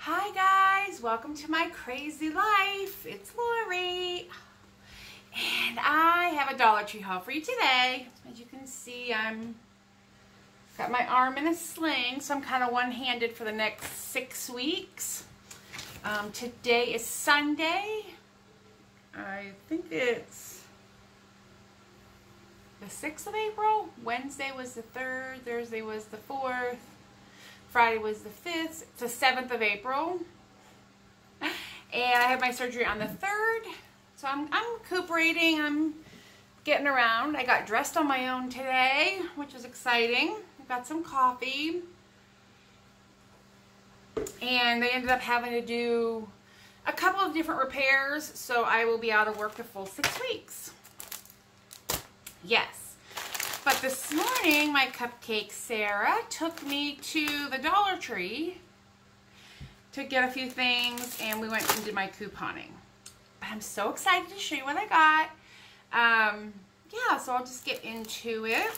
Hi guys, welcome to my crazy life. It's Lori, and I have a Dollar Tree haul for you today. As you can see, I'm got my arm in a sling, so I'm kind of one-handed for the next 6 weeks. Today is Sunday. I think it's the 6th of April. Wednesday was the 3rd, Thursday was the 4th. Friday was the 5th, it's the 7th of April, and I had my surgery on the 3rd, so I'm recuperating, I'm getting around. I got dressed on my own today, which is exciting. I got some coffee, and they ended up having to do a couple of different repairs, so I will be out of work the full 6 weeks. Yes. But this morning, my cupcake Sarah took me to the Dollar Tree to get a few things, and we went and did my couponing. But I'm so excited to show you what I got. Yeah, so I'll just get into it.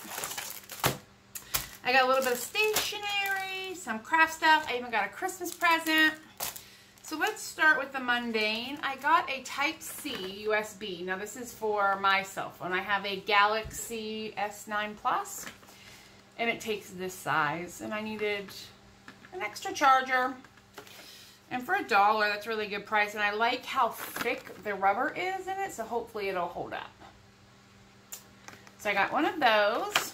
I got a little bit of stationery, some craft stuff. I even got a Christmas present. So let's start with the mundane. I got a Type-C USB. Now this is for my cell phone. I have a Galaxy S9 Plus, and it takes this size. And I needed an extra charger. And for $1, that's a really good price. And I like how thick the rubber is in it, so hopefully it'll hold up. So I got one of those.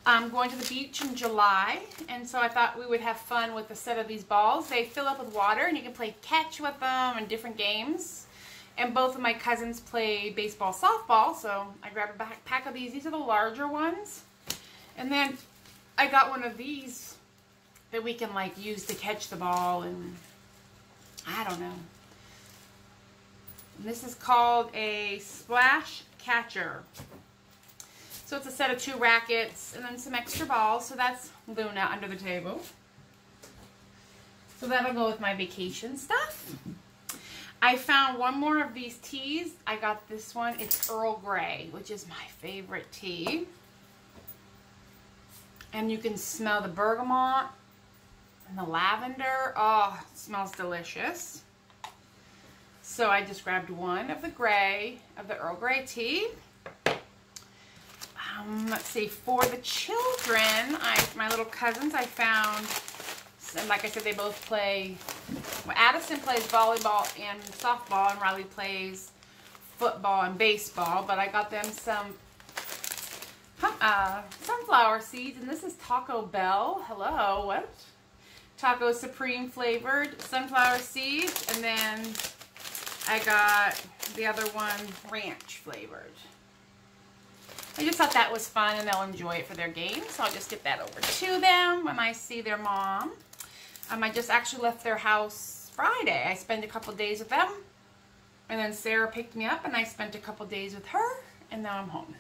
I'm going to the beach in July, and so I thought we would have fun with a set of these balls. They fill up with water, and you can play catch with them and different games. And both of my cousins play baseball, softball, so I grabbed a pack of these. These are the larger ones. And then I got one of these that we can like use to catch the ball, and I don't know. And this is called a splash catcher. So it's a set of 2 rackets and then some extra balls. So that's Luna under the table. So that'll go with my vacation stuff. I found one more of these teas. I got this one. It's Earl Grey, which is my favorite tea. And you can smell the bergamot and the lavender. Oh, it smells delicious. So I just grabbed one of the Earl Grey tea. Let's see, for the children, my little cousins, I found, and like I said, they both play, well, Addison plays volleyball and softball, and Riley plays football and baseball, but I got them some sunflower seeds, and this is Taco Bell. Hello, what? Taco Supreme flavored sunflower seeds, and then I got the other one ranch flavored. I just thought that was fun, and they'll enjoy it for their game, so I'll just get that over to them when I see their mom. I just actually left their house Friday. I spent a couple days with them, and then Sarah picked me up, and I spent a couple days with her, and now I'm home.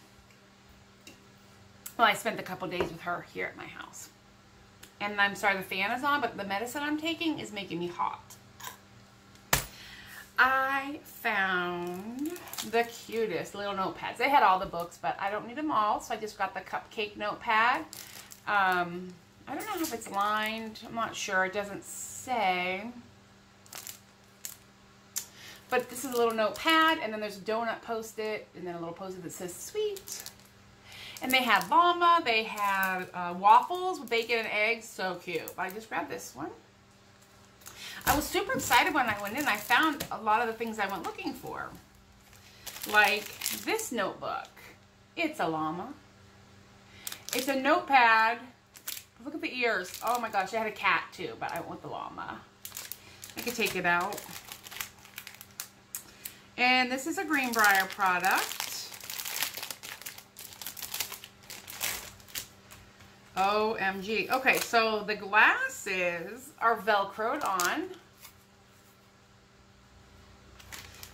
Well, I spent a couple days with her here at my house. And I'm sorry the fan is on, but the medicine I'm taking is making me hot. I found the cutest little notepads. They had all the books, but I don't need them all, so I just got the cupcake notepad. I don't know if it's lined. I'm not sure. It doesn't say. But this is a little notepad, and then there's a donut post-it, and then a little post-it that says sweet. And they have llama. They have waffles with bacon and eggs. So cute. I just grabbed this one. I was super excited when I went in. I found a lot of the things I went looking for. Like this notebook. It's a llama. It's a notepad. Look at the ears. Oh my gosh, I had a cat too, but I want the llama. I could take it out. And this is a Greenbrier product. OMG. Okay, so the glasses are Velcroed on.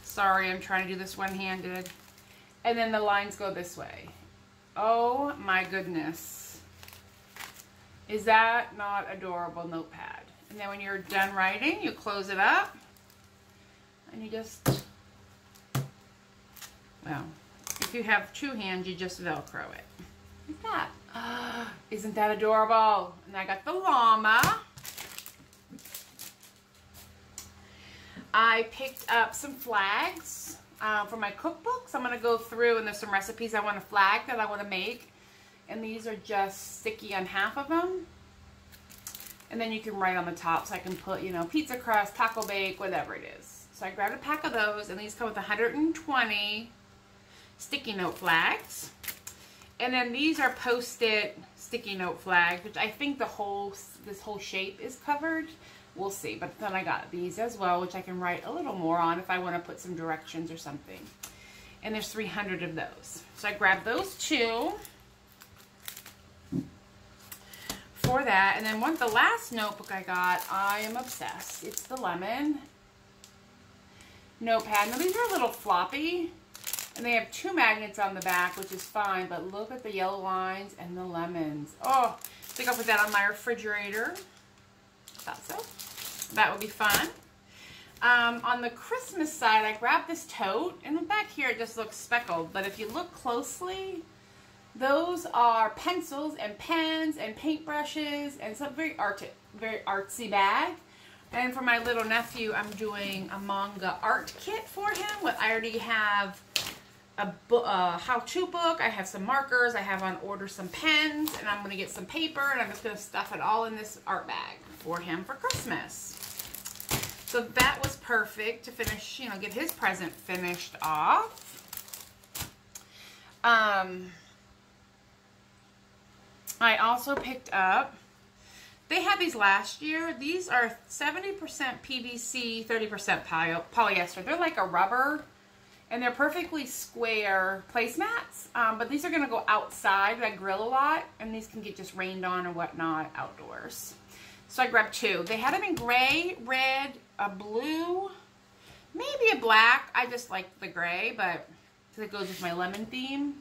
Sorry, I'm trying to do this one-handed. And then the lines go this way. Oh my goodness. Is that not adorable notepad? And then when you're done writing, you close it up. And you just, well, if you have 2 hands, you just Velcro it. Like that. Isn't that adorable? And I got the llama. I picked up some flags for my cookbook. So I'm going to go through, and there's some recipes I want to flag that I want to make. And these are just sticky on half of them. And then you can write on the top, so I can put, you know, pizza crust, taco bake, whatever it is. So I grabbed a pack of those, and these come with 120 sticky note flags. And then these are Post-it sticky note flags, which I think this whole shape is covered. We'll see. But then I got these as well, which I can write a little more on if I want to put some directions or something. And there's 300 of those. So I grabbed those two for that. And then the last notebook I got, I am obsessed. It's the lemon notepad. Now these are a little floppy, and they have 2 magnets on the back, which is fine, but look at the yellow lines and the lemons. Oh, I think I'll put that on my refrigerator. Thought so. That would be fun. On the Christmas side, I grabbed this tote, and back here it just looks speckled, but if you look closely, those are pencils and pens and paintbrushes and some very artsy bag. And for my little nephew, I'm doing a manga art kit for him. I already have a how-to book. I have some markers. I have on order some pens, and I'm going to get some paper, and I'm just going to stuff it all in this art bag for him for Christmas. So that was perfect to finish, you know, get his present finished off. I also picked up, they had these last year. These are 70% PVC, 30% polyester. They're like a rubber, and they're perfectly square placemats. But these are going to go outside. I grill a lot, and these can get just rained on or whatnot outdoors. So I grabbed 2. They had them in gray, red, a blue, maybe a black. I just like the gray, but it goes with my lemon theme.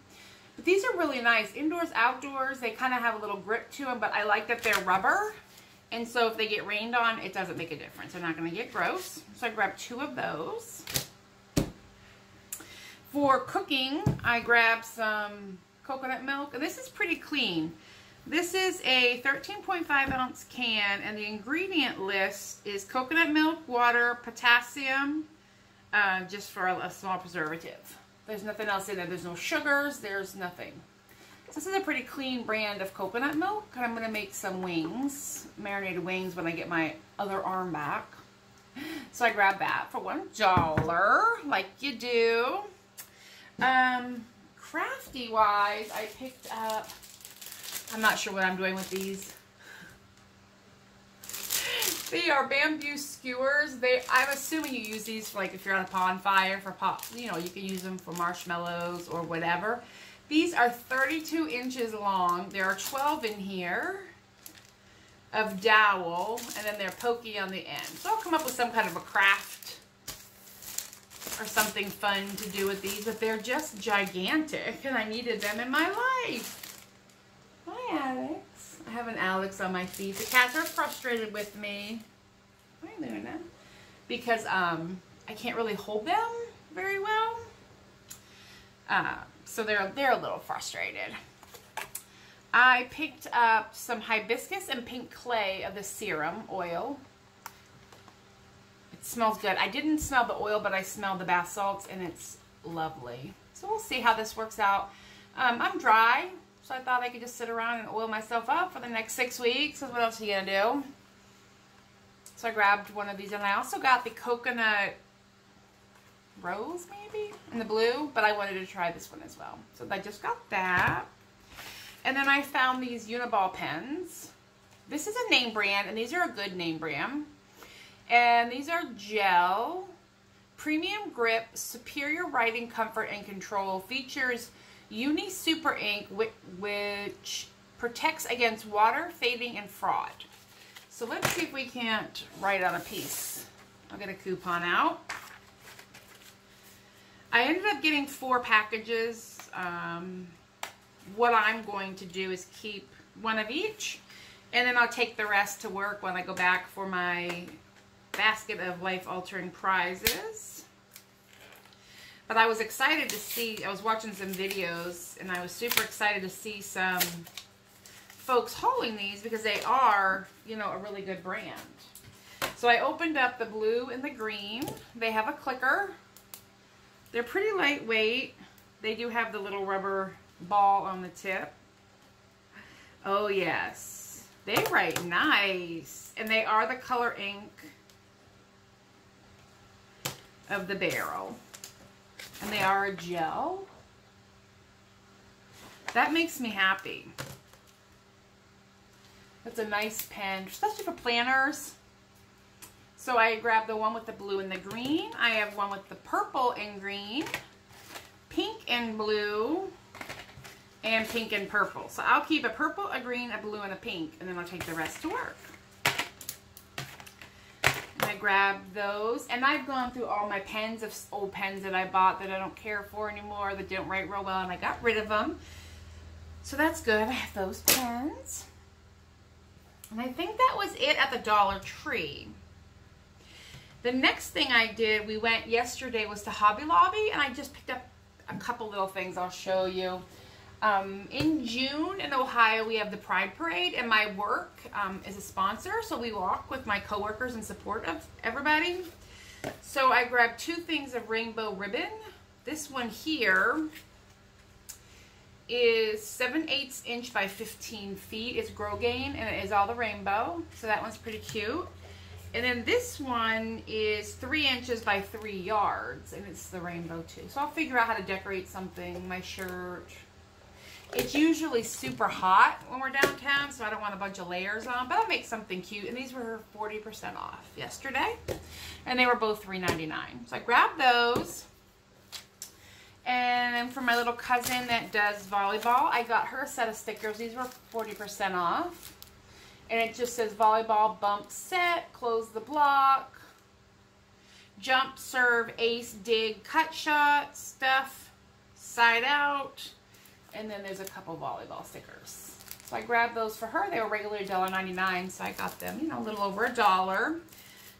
But these are really nice. Indoors, outdoors, they kind of have a little grip to them, but I like that they're rubber. And so if they get rained on, it doesn't make a difference. They're not going to get gross. So I grabbed 2 of those. For cooking, I grabbed some coconut milk. And this is pretty clean. This is a 13.5 ounce can, and the ingredient list is coconut milk, water, potassium, just for a small preservative. There's nothing else in there. There's no sugars. There's nothing. So this is a pretty clean brand of coconut milk. And I'm going to make some wings, marinated wings, when I get my other arm back. So I grabbed that for $1, like you do. Crafty-wise, I picked up, I'm not sure what I'm doing with these. They are bamboo skewers. I'm assuming you use these for, like, if you're on a bonfire for you know, you can use them for marshmallows or whatever. These are 32 inches long. There are 12 in here of dowel, and then they're pokey on the end. So I'll come up with some kind of a craft or something fun to do with these, but they're just gigantic, and I needed them in my life. Hi, Alex. I have an Alex on my feet. The cats are frustrated with me. Why are you doing that? Because I can't really hold them very well. So they're a little frustrated. I picked up some hibiscus and pink clay of the serum oil. It smells good. I didn't smell the oil, but I smelled the bath salts, and it's lovely. So we'll see how this works out. I'm dry. So I thought I could just sit around and oil myself up for the next 6 weeks. So what else are you going to do? So I grabbed one of these. And I also got the coconut rose, maybe, in the blue. But I wanted to try this one as well. So I just got that. And then I found these Uniball pens. This is a name brand. And these are a good name brand. And these are gel. Premium grip. Superior writing comfort and control. Features Uni Super Ink, which protects against water, fading, and fraud. So let's see if we can't write on a piece. I'll get a coupon out. I ended up getting 4 packages. What I'm going to do is keep one of each, and then I'll take the rest to work when I go back for my basket of life-altering prizes. But I was excited to see, I was watching some videos, and I was super excited to see some folks hauling these because they are, you know, a really good brand. So I opened up the blue and the green. They have a clicker. They're pretty lightweight. They do have the little rubber ball on the tip. Oh yes, they write nice. And they are the color ink of the barrel. And they are a gel. That makes me happy. That's a nice pen, especially for planners. So I grabbed the one with the blue and the green. I have one with the purple and green, pink and blue, and pink and purple. So I'll keep a purple, a green, a blue, and a pink, and then I'll take the rest to work. And I grabbed those, and I've gone through all my pens of old pens that I bought that I don't care for anymore, that don't write real well, and I got rid of them. So that's good. I have those pens. And I think that was it at the Dollar Tree. The next thing I did, we went yesterday, was to Hobby Lobby, and I just picked up a couple little things I'll show you. In June in Ohio, we have the Pride Parade, and my work is a sponsor, so we walk with my coworkers in support of everybody. So I grabbed 2 things of rainbow ribbon. This one here is 7/8 inch by 15 feet. It's Grosgain, and it is all the rainbow, so that one's pretty cute. And then this one is 3 inches by 3 yards, and it's the rainbow too. So I'll figure out how to decorate something, my shirt. It's usually super hot when we're downtown, so I don't want a bunch of layers on, but I'll make something cute. And these were 40% off yesterday, and they were both $3.99. So I grabbed those. And then for my little cousin that does volleyball, I got her a set of stickers. These were 40% off. And it just says volleyball bump set, close the block, jump, serve, ace, dig, cut shot, stuff, side out, and then there's a couple volleyball stickers. So I grabbed those for her. They were regularly $1.99, so I got them, you know, a little over $1.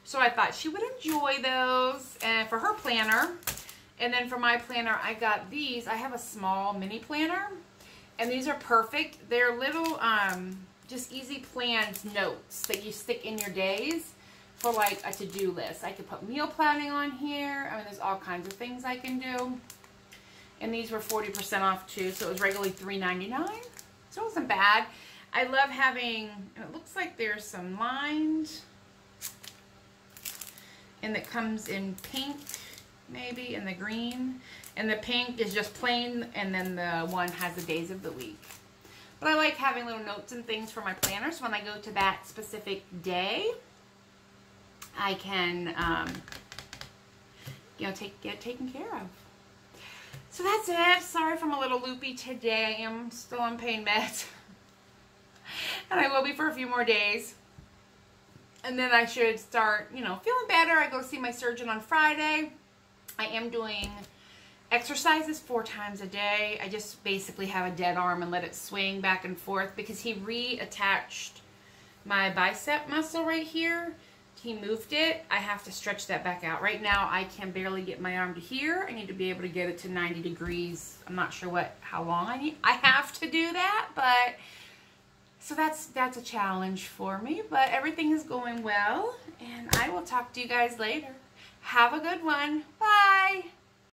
So I thought she would enjoy those, and for her planner. And then for my planner, I got these. I have a small mini planner, and these are perfect. They're little, just easy planned notes that you stick in your days for like a to-do list. I could put meal planning on here. I mean, there's all kinds of things I can do. And these were 40% off too, so it was regularly $3.99. So it wasn't bad. I love having, and it looks like there's some lined, and it comes in pink, maybe, and the green. And the pink is just plain, and then the one has the days of the week. But I like having little notes and things for my planner, so when I go to that specific day, I can, you know, get taken care of. So that's it. Sorry if I'm a little loopy today. I am still on pain meds. And I will be for a few more days. And then I should start, you know, feeling better. I go see my surgeon on Friday. I am doing exercises 4 times a day. I just basically have a dead arm and let it swing back and forth because he reattached my bicep muscle right here. He moved it. I have to stretch that back out. Right now, I can barely get my arm to here. I need to be able to get it to 90 degrees. I'm not sure how long I have to do that, but so that's a challenge for me, but everything is going well, and I will talk to you guys later. Have a good one. Bye.